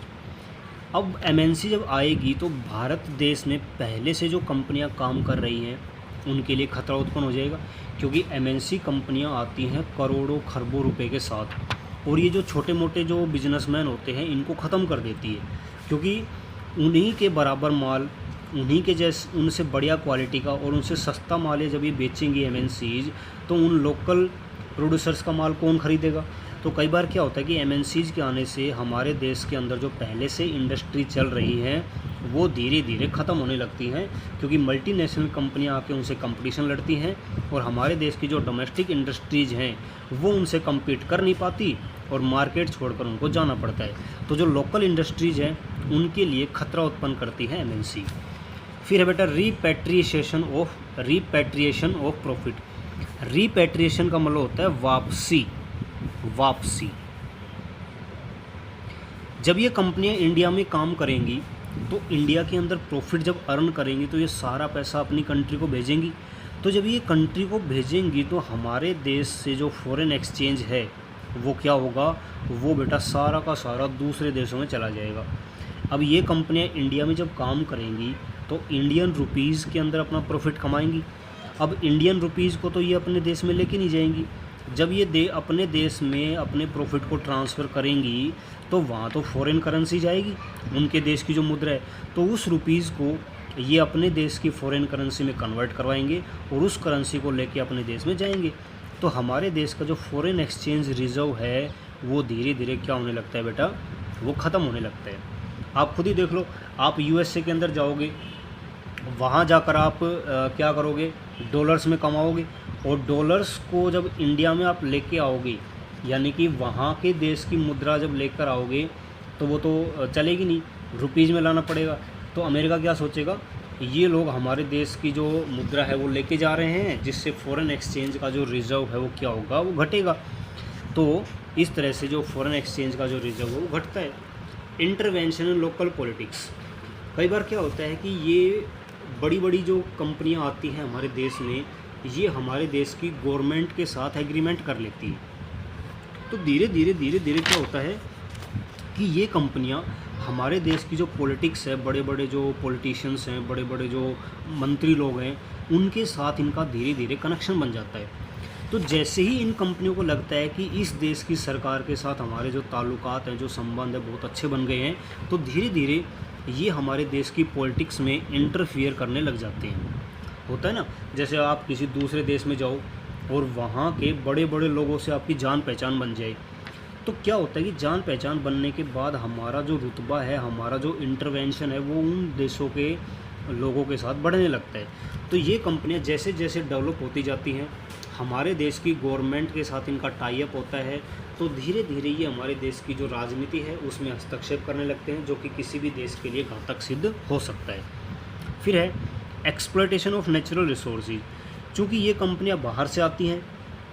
अब MNC जब आएगी तो भारत देश में पहले से जो कंपनियां काम कर रही हैं उनके लिए खतरा उत्पन्न हो जाएगा, क्योंकि MNC कंपनियां आती हैं करोड़ों खरबों रुपए के साथ, और ये जो छोटे मोटे जो बिजनेसमैन होते हैं इनको ख़त्म कर देती है, क्योंकि उन्हीं के बराबर माल, उन्हीं के जैसे उनसे बढ़िया क्वालिटी का और उनसे सस्ता माल है जब ये बेचेंगी MNCs, तो उन लोकल प्रोड्यूसर्स का माल कौन ख़रीदेगा। तो कई बार क्या होता है कि MNCs के आने से हमारे देश के अंदर जो पहले से इंडस्ट्री चल रही हैं वो धीरे धीरे ख़त्म होने लगती हैं, क्योंकि मल्टीनेशनल कंपनियां आके उनसे कंपटीशन लड़ती हैं, और हमारे देश की जो डोमेस्टिक इंडस्ट्रीज़ हैं वो उनसे कम्पीट कर नहीं पाती और मार्केट छोड़कर उनको जाना पड़ता है। तो जो लोकल इंडस्ट्रीज़ हैं उनके लिए खतरा उत्पन्न करती है MNC। फिर है बेटा रिपैट्रिएशन ऑफ प्रॉफिट। रिपैट्रिएशन का मतलब होता है वापसी। जब ये कंपनियां इंडिया में काम करेंगी तो इंडिया के अंदर प्रॉफिट जब अर्न करेंगी तो ये सारा पैसा अपनी कंट्री को भेजेंगी। तो जब ये कंट्री को भेजेंगी तो हमारे देश से जो फॉरेन एक्सचेंज है वो क्या होगा, वो बेटा सारा का सारा दूसरे देशों में चला जाएगा। अब ये कंपनियां इंडिया में जब काम करेंगी तो इंडियन रुपीज़ के अंदर अपना प्रॉफिट कमाएंगी, अब इंडियन रुपीज़ को तो ये अपने देश में लेके नहीं जाएंगी। जब ये अपने देश में अपने प्रॉफिट को ट्रांसफ़र करेंगी तो वहाँ तो फॉरेन करेंसी जाएगी, उनके देश की जो मुद्रा है, तो उस रुपीज़ को ये अपने देश की फॉरेन करेंसी में कन्वर्ट करवाएंगे और उस करेंसी को लेके अपने देश में जाएंगे। तो हमारे देश का जो फॉरेन एक्सचेंज रिजर्व है वो धीरे धीरे क्या होने लगता है बेटा, वो ख़त्म होने लगता है। आप खुद ही देख लो, आप यूएसए के अंदर जाओगे, वहाँ जाकर आप क्या करोगे, डॉलर्स में कमाओगे, और डॉलर्स को जब इंडिया में आप लेके आओगे, यानी कि वहाँ के देश की मुद्रा जब लेकर आओगे तो वो तो चलेगी नहीं, रुपीज़ में लाना पड़ेगा। तो अमेरिका क्या सोचेगा, ये लोग हमारे देश की जो मुद्रा है वो लेके जा रहे हैं, जिससे फॉरेन एक्सचेंज का जो रिज़र्व है वो क्या होगा, वो घटेगा। तो इस तरह से जो फॉरेन एक्सचेंज का जो रिज़र्व है वो घटता है। इंटरवेंशन इन लोकल पॉलिटिक्स, कई बार क्या होता है कि ये बड़ी बड़ी जो कंपनियां आती हैं हमारे देश में, ये हमारे देश की गवर्नमेंट के साथ एग्रीमेंट कर लेती है। तो धीरे धीरे क्या होता है कि ये कंपनियां हमारे देश की जो पॉलिटिक्स है, बड़े बड़े जो पॉलिटिशियंस हैं, बड़े बड़े जो मंत्री लोग हैं, उनके साथ इनका धीरे धीरे कनेक्शन बन जाता है। तो जैसे ही इन कंपनियों को लगता है कि इस देश की सरकार के साथ हमारे जो ताल्लुकात हैं, जो संबंध है, बहुत अच्छे बन गए हैं, तो धीरे धीरे ये हमारे देश की पॉलिटिक्स में इंटरफियर करने लग जाते हैं। होता है ना, जैसे आप किसी दूसरे देश में जाओ और वहाँ के बड़े बड़े लोगों से आपकी जान पहचान बन जाए, तो क्या होता है कि जान पहचान बनने के बाद हमारा जो रुतबा है, हमारा जो इंटरवेंशन है, वो उन देशों के लोगों के साथ बढ़ने लगता है। तो ये कंपनियां जैसे जैसे डेवलप होती जाती हैं, हमारे देश की गवर्नमेंट के साथ इनका टाई अप होता है, तो धीरे धीरे ये हमारे देश की जो राजनीति है उसमें हस्तक्षेप करने लगते हैं, जो कि किसी भी देश के लिए घातक सिद्ध हो सकता है। फिर है एक्सप्लॉयटेशन ऑफ नेचुरल रिसोर्सेज। चूँकि ये कंपनियां बाहर से आती हैं,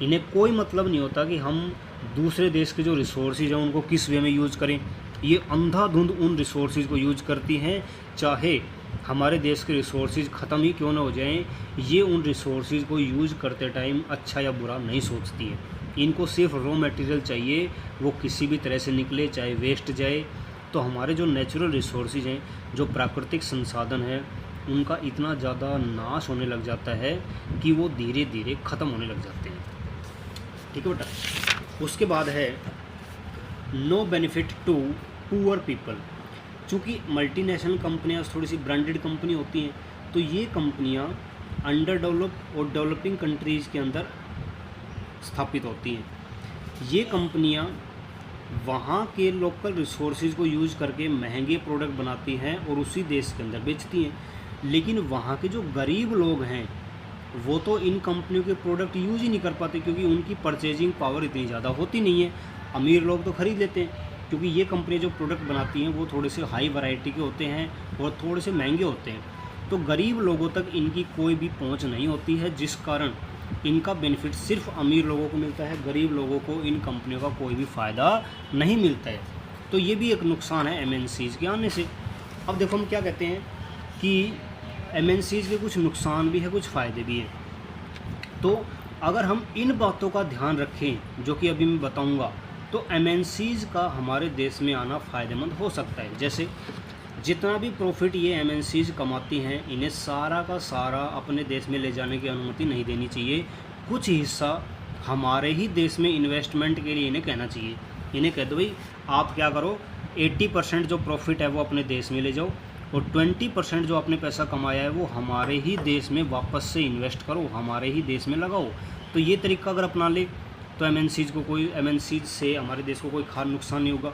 इन्हें कोई मतलब नहीं होता कि हम दूसरे देश के जो रिसोर्सेज हैं उनको किस वे में यूज़ करें। ये अंधाधुंध उन रिसोर्सेज को यूज करती हैं, चाहे हमारे देश के रिसोर्सेज ख़त्म ही क्यों ना हो जाएं, ये उन रिसोर्सेज को यूज़ करते टाइम अच्छा या बुरा नहीं सोचती है। इनको सिर्फ रॉ मटेरियल चाहिए, वो किसी भी तरह से निकले, चाहे वेस्ट जाए। तो हमारे जो नेचुरल रिसोर्सेज हैं, जो प्राकृतिक संसाधन हैं, उनका इतना ज़्यादा नाश होने लग जाता है कि वो धीरे धीरे ख़त्म होने लग जाते हैं। ठीक है बेटा। उसके बाद है no benefit to poor people. चूँकि मल्टीनेशनल कंपनियाँ थोड़ी सी ब्रांडेड कंपनी होती हैं, तो ये कंपनियाँ अंडर डेवलप और डेवलपिंग कंट्रीज़ के अंदर स्थापित होती हैं। ये कंपनियाँ वहाँ के लोकल रिसोर्सेज को यूज़ करके महंगे प्रोडक्ट बनाती हैं और उसी देश के अंदर बेचती हैं। लेकिन वहाँ के जो गरीब लोग हैं वो तो इन कंपनियों के प्रोडक्ट यूज़ ही नहीं कर पाते, क्योंकि उनकी परचेजिंग पावर इतनी ज़्यादा होती नहीं है। अमीर लोग तो ख़रीद लेते हैं, क्योंकि ये कंपनी जो प्रोडक्ट बनाती हैं वो थोड़े से हाई वैरायटी के होते हैं और थोड़े से महंगे होते हैं। तो गरीब लोगों तक इनकी कोई भी पहुंच नहीं होती है, जिस कारण इनका बेनिफिट सिर्फ अमीर लोगों को मिलता है, गरीब लोगों को इन कंपनियों का कोई भी फ़ायदा नहीं मिलता है। तो ये भी एक नुकसान है एमएनसीज़ के आने से। अब देखो हम क्या कहते हैं कि एमएनसीज़ के कुछ नुकसान भी है, कुछ फ़ायदे भी हैं। तो अगर हम इन बातों का ध्यान रखें जो कि अभी मैं बताऊंगा, तो एमएनसीज़ का हमारे देश में आना फ़ायदेमंद हो सकता है। जैसे जितना भी प्रॉफिट ये एमएनसीज़ कमाती हैं, इन्हें सारा का सारा अपने देश में ले जाने की अनुमति नहीं देनी चाहिए। कुछ हिस्सा हमारे ही देश में इन्वेस्टमेंट के लिए इन्हें कहना चाहिए। इन्हें कह दो भाई आप क्या करो, 80% जो प्रॉफिट है वो अपने देश में ले जाओ और 20% जो आपने पैसा कमाया है वो हमारे ही देश में वापस से इन्वेस्ट करो, हमारे ही देश में लगाओ। तो ये तरीका अगर अपना ले तो एमएनसीज़ से हमारे देश को कोई खास नुकसान नहीं होगा।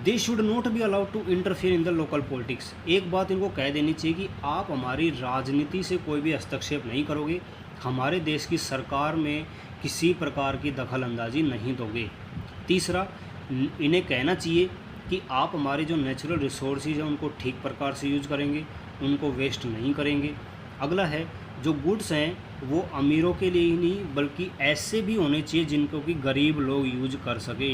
They should not be allowed to interfere in the local politics. एक बात इनको कह देनी चाहिए कि आप हमारी राजनीति से कोई भी हस्तक्षेप नहीं करोगे, हमारे देश की सरकार में किसी प्रकार की दखल अंदाजी नहीं दोगे। तीसरा, इन्हें कहना चाहिए कि आप हमारे जो नेचुरल रिसोर्सेज हैं उनको ठीक प्रकार से यूज करेंगे, उनको वेस्ट नहीं करेंगे। अगला है जो गुड्स हैं वो अमीरों के लिए ही नहीं बल्कि ऐसे भी होने चाहिए जिनको कि गरीब लोग यूज कर सके।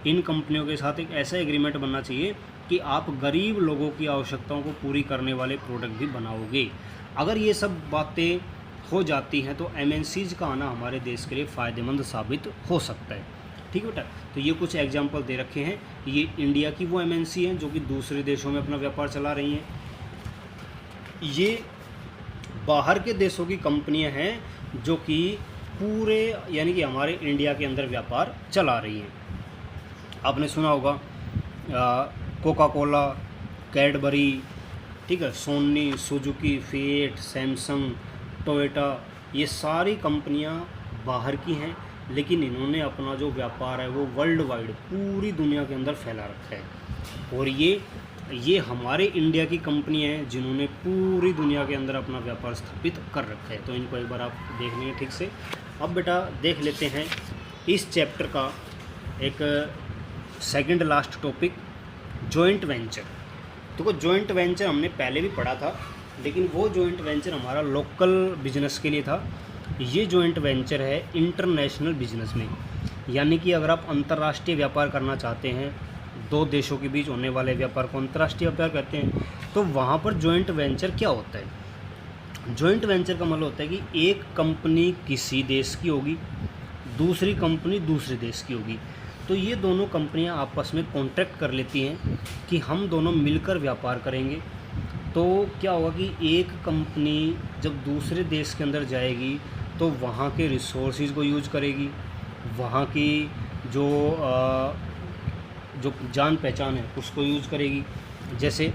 इन कंपनियों के साथ एक ऐसा एग्रीमेंट बनना चाहिए कि आप गरीब लोगों की आवश्यकताओं को पूरी करने वाले प्रोडक्ट भी बनाओगे। अगर ये सब बातें हो जाती हैं तो एमएनसीज़ का आना हमारे देश के लिए फ़ायदेमंद साबित हो सकता है। ठीक है बेटा। तो ये कुछ एग्जाम्पल दे रखे हैं। ये इंडिया की वो एमएनसी हैं जो कि दूसरे देशों में अपना व्यापार चला रही हैं। ये बाहर के देशों की कंपनियां हैं जो कि पूरे यानी कि हमारे इंडिया के अंदर व्यापार चला रही हैं। आपने सुना होगा कोका कोला, कैडबरी, ठीक है, Sony, Suzuki, Fiat, Samsung, Toyota, ये सारी कंपनियां बाहर की हैं, लेकिन इन्होंने अपना जो व्यापार है वो वर्ल्ड वाइड पूरी दुनिया के अंदर फैला रखा है। और ये हमारे इंडिया की कंपनियां हैं जिन्होंने पूरी दुनिया के अंदर अपना व्यापार स्थापित कर रखा है। तो इनको एक बार आप देख लेंगे ठीक से। अब बेटा देख लेते हैं इस चैप्टर का एक second last topic, joint venture. तो जॉइंट वेंचर हमने पहले भी पढ़ा था, लेकिन वो जॉइंट वेंचर हमारा लोकल बिजनेस के लिए था। ये जॉइंट वेंचर है इंटरनेशनल बिजनेस में, यानी कि अगर आप अंतर्राष्ट्रीय व्यापार करना चाहते हैं, दो देशों के बीच होने वाले व्यापार को अंतर्राष्ट्रीय व्यापार कहते हैं, तो वहाँ पर जॉइंट वेंचर क्या होता है। जॉइंट वेंचर का मतलब होता है कि एक कंपनी किसी देश की होगी, दूसरी कंपनी दूसरे देश की होगी, तो ये दोनों कंपनियां आपस में कॉन्ट्रैक्ट कर लेती हैं कि हम दोनों मिलकर व्यापार करेंगे। तो क्या होगा कि एक कंपनी जब दूसरे देश के अंदर जाएगी तो वहाँ के रिसोर्सेज को यूज करेगी, वहाँ की जो जान पहचान है उसको यूज करेगी। जैसे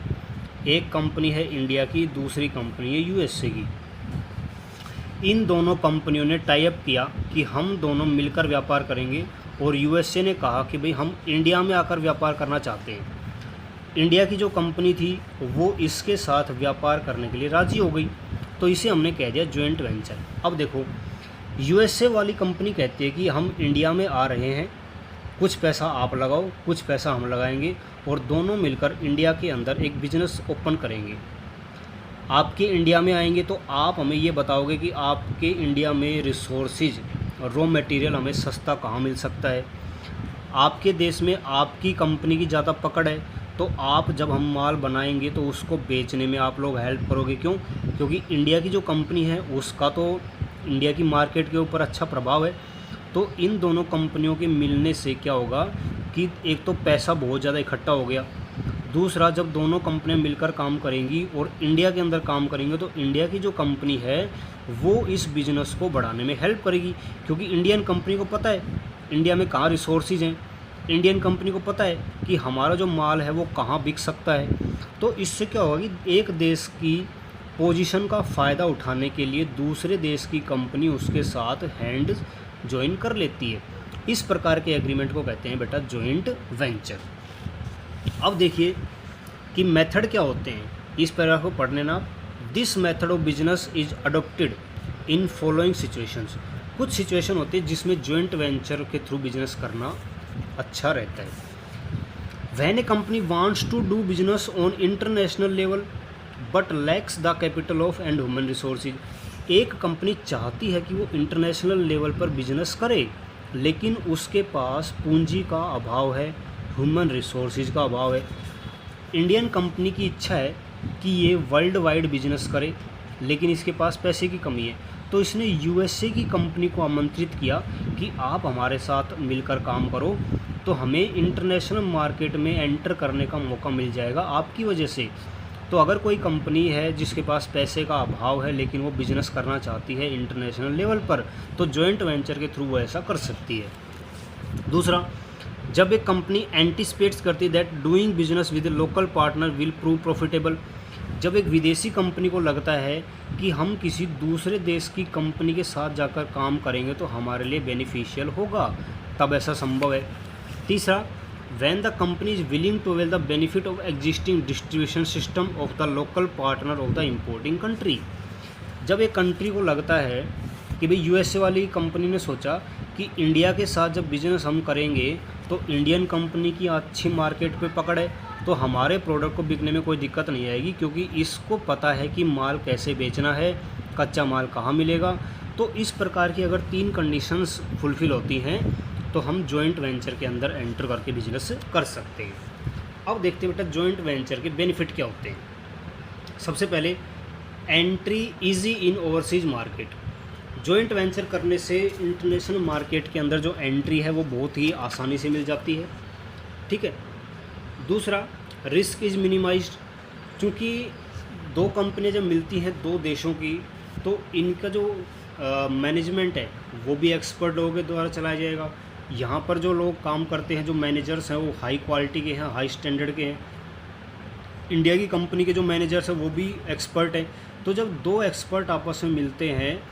एक कंपनी है इंडिया की, दूसरी कंपनी है यूएसए की। इन दोनों कंपनियों ने टाई अप किया कि हम दोनों मिलकर व्यापार करेंगे, और यूएसए ने कहा कि भाई हम इंडिया में आकर व्यापार करना चाहते हैं। इंडिया की जो कंपनी थी वो इसके साथ व्यापार करने के लिए राज़ी हो गई, तो इसे हमने कह दिया जॉइंट वेंचर। अब देखो, यूएसए वाली कंपनी कहती है कि हम इंडिया में आ रहे हैं, कुछ पैसा आप लगाओ, कुछ पैसा हम लगाएंगे, और दोनों मिलकर इंडिया के अंदर एक बिज़नेस ओपन करेंगे। आपके इंडिया में आएंगे तो आप हमें ये बताओगे कि आपके इंडिया में रिसोर्सेज, रॉ मटेरियल हमें सस्ता कहाँ मिल सकता है। आपके देश में आपकी कंपनी की ज़्यादा पकड़ है, तो आप जब हम माल बनाएंगे तो उसको बेचने में आप लोग हेल्प करोगे। क्यों? क्योंकि इंडिया की जो कंपनी है उसका तो इंडिया की मार्केट के ऊपर अच्छा प्रभाव है। तो इन दोनों कंपनियों के मिलने से क्या होगा कि एक तो पैसा बहुत ज़्यादा इकट्ठा हो गया, दूसरा जब दोनों कंपनियां मिलकर काम करेंगी और इंडिया के अंदर काम करेंगे तो इंडिया की जो कंपनी है वो इस बिज़नेस को बढ़ाने में हेल्प करेगी, क्योंकि इंडियन कंपनी को पता है इंडिया में कहाँ रिसोर्सेज हैं, इंडियन कंपनी को पता है कि हमारा जो माल है वो कहाँ बिक सकता है। तो इससे क्या होगा कि एक देश की पोजीशन का फ़ायदा उठाने के लिए दूसरे देश की कंपनी उसके साथ हैंड ज्वाइन कर लेती है। इस प्रकार के एग्रीमेंट को कहते हैं बेटा जॉइंट वेंचर। अब देखिए कि मेथड क्या होते हैं, इस पैराग्राफ को पढ़ने ना। This method of business is adopted in following situations. कुछ सिचुएशन होती है जिसमें जॉइंट वेंचर के थ्रू बिजनेस करना अच्छा रहता है। When a company wants to do business on international level but lacks the capital of and human resources. एक कंपनी चाहती है कि वो इंटरनेशनल लेवल पर बिजनेस करे, लेकिन उसके पास पूंजी का अभाव है, ह्यूमन रिसोर्सेज का अभाव है। इंडियन कंपनी की इच्छा है कि ये वर्ल्ड वाइड बिजनेस करे, लेकिन इसके पास पैसे की कमी है, तो इसने यूएसए की कंपनी को आमंत्रित किया कि आप हमारे साथ मिलकर काम करो तो हमें इंटरनेशनल मार्केट में एंटर करने का मौका मिल जाएगा आपकी वजह से। तो अगर कोई कंपनी है जिसके पास पैसे का अभाव है लेकिन वो बिज़नेस करना चाहती है इंटरनेशनल लेवल पर, तो जॉइंट वेंचर के थ्रू वो ऐसा कर सकती है। दूसरा, जब एक कंपनी एंटिसिपेट्स करती है that doing business with A local partner will prove profitable. जब एक विदेशी कंपनी को लगता है कि हम किसी दूसरे देश की कंपनी के साथ जाकर काम करेंगे तो हमारे लिए बेनिफिशियल होगा, तब ऐसा संभव है। तीसरा, when the company is willing to avail the benefit of existing distribution system of the local partner of the importing country। जब एक कंट्री को लगता है कि भाई यूएसए वाली कंपनी ने सोचा कि इंडिया के साथ जब बिजनेस हम करेंगे तो इंडियन कंपनी की अच्छी मार्केट पे पकड़ है, तो हमारे प्रोडक्ट को बिकने में कोई दिक्कत नहीं आएगी, क्योंकि इसको पता है कि माल कैसे बेचना है, कच्चा माल कहाँ मिलेगा। तो इस प्रकार की अगर 3 कंडीशंस फुलफ़िल होती हैं तो हम जॉइंट वेंचर के अंदर एंटर करके बिजनेस कर सकते हैं। अब देखते हैं बेटा जॉइंट वेंचर के बेनिफिट क्या होते हैं। सबसे पहले, entry easy in overseas market. Joint venture करने से इंटरनेशनल मार्केट के अंदर जो एंट्री है वो बहुत ही आसानी से मिल जाती है, ठीक है। दूसरा, रिस्क इज़ मिनिमाइज्ड, क्योंकि 2 कंपनियां जब मिलती हैं 2 देशों की, तो इनका जो मैनेजमेंट है वो भी एक्सपर्ट लोगों के द्वारा चलाया जाएगा। यहाँ पर जो लोग काम करते हैं, जो मैनेजर्स हैं, वो हाई क्वालिटी के हैं, हाई स्टैंडर्ड के हैं। इंडिया की कंपनी के जो मैनेजर्स हैं वो भी एक्सपर्ट हैं। तो जब दो एक्सपर्ट आपस में मिलते हैं,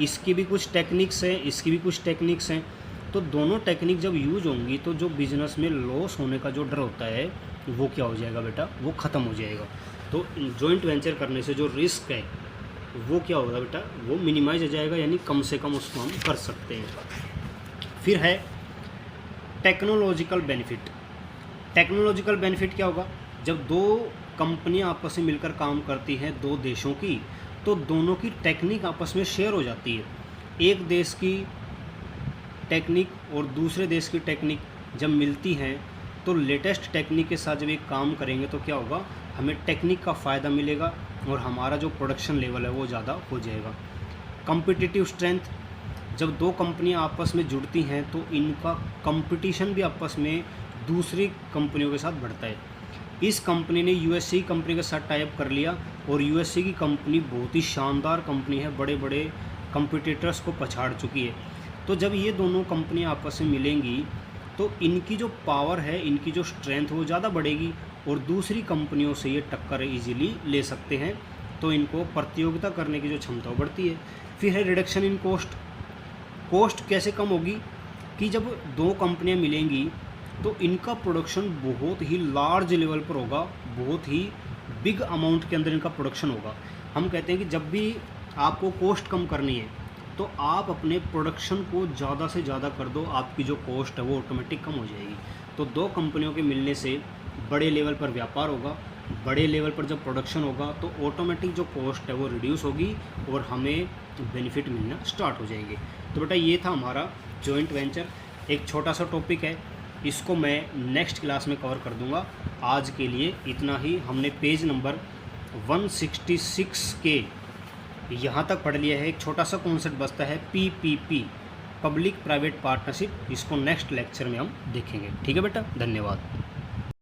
इसकी भी कुछ टेक्निक्स हैं, इसकी भी कुछ टेक्निक्स हैं, तो दोनों टेक्निक जब यूज होंगी तो जो बिज़नेस में लॉस होने का जो डर होता है वो क्या हो जाएगा बेटा, वो ख़त्म हो जाएगा। तो जॉइंट वेंचर करने से जो रिस्क है वो क्या होगा बेटा, वो मिनिमाइज हो जाएगा, यानी कम से कम उसको हम कर सकते हैं। फिर है टेक्नोलॉजिकल बेनिफिट। टेक्नोलॉजिकल बेनिफिट क्या होगा, जब दो कंपनियां आपस में मिलकर काम करती हैं, दो देशों की, तो दोनों की टेक्निक आपस में शेयर हो जाती है। एक देश की टेक्निक और दूसरे देश की टेक्निक जब मिलती हैं तो लेटेस्ट टेक्निक के साथ जब एक काम करेंगे तो क्या होगा, हमें टेक्निक का फ़ायदा मिलेगा और हमारा जो प्रोडक्शन लेवल है वो ज़्यादा हो जाएगा। कॉम्पिटिटिव स्ट्रेंथ, जब दो कंपनियां आपस में जुड़ती हैं तो इनका कंपटीशन भी आपस में दूसरी कंपनियों के साथ बढ़ता है। इस कंपनी ने यूएसए की कंपनी के साथ टाई अप कर लिया और यूएसए की कंपनी बहुत ही शानदार कंपनी है, बड़े बड़े कंपटीटर्स को पछाड़ चुकी है। तो जब ये दोनों कंपनियां आपस में मिलेंगी तो इनकी जो पावर है, इनकी जो स्ट्रेंथ वो ज़्यादा बढ़ेगी और दूसरी कंपनियों से ये टक्कर इजीली ले सकते हैं। तो इनको प्रतियोगिता करने की जो क्षमता बढ़ती है। फिर है रिडक्शन इन कॉस्ट। कॉस्ट कैसे कम होगी कि जब दो कंपनियां मिलेंगी तो इनका प्रोडक्शन बहुत ही लार्ज लेवल पर होगा, बहुत ही बिग अमाउंट के अंदर इनका प्रोडक्शन होगा। हम कहते हैं कि जब भी आपको कॉस्ट कम करनी है तो आप अपने प्रोडक्शन को ज़्यादा से ज़्यादा कर दो, आपकी जो कॉस्ट है वो ऑटोमेटिक कम हो जाएगी। तो दो कंपनियों के मिलने से बड़े लेवल पर व्यापार होगा, बड़े लेवल पर जब प्रोडक्शन होगा तो ऑटोमेटिक जो कॉस्ट है वो रिड्यूस होगी और हमें बेनिफिट मिलना स्टार्ट हो जाएंगे। तो बेटा ये था हमारा जॉइंट वेंचर। एक छोटा सा टॉपिक है, इसको मैं नेक्स्ट क्लास में कवर कर दूंगा। आज के लिए इतना ही। हमने पेज नंबर 166 के यहाँ तक पढ़ लिया है। एक छोटा सा कॉन्सेप्ट बचता है पीपीपी, पब्लिक प्राइवेट पार्टनरशिप। इसको नेक्स्ट लेक्चर में हम देखेंगे। ठीक है बेटा, धन्यवाद।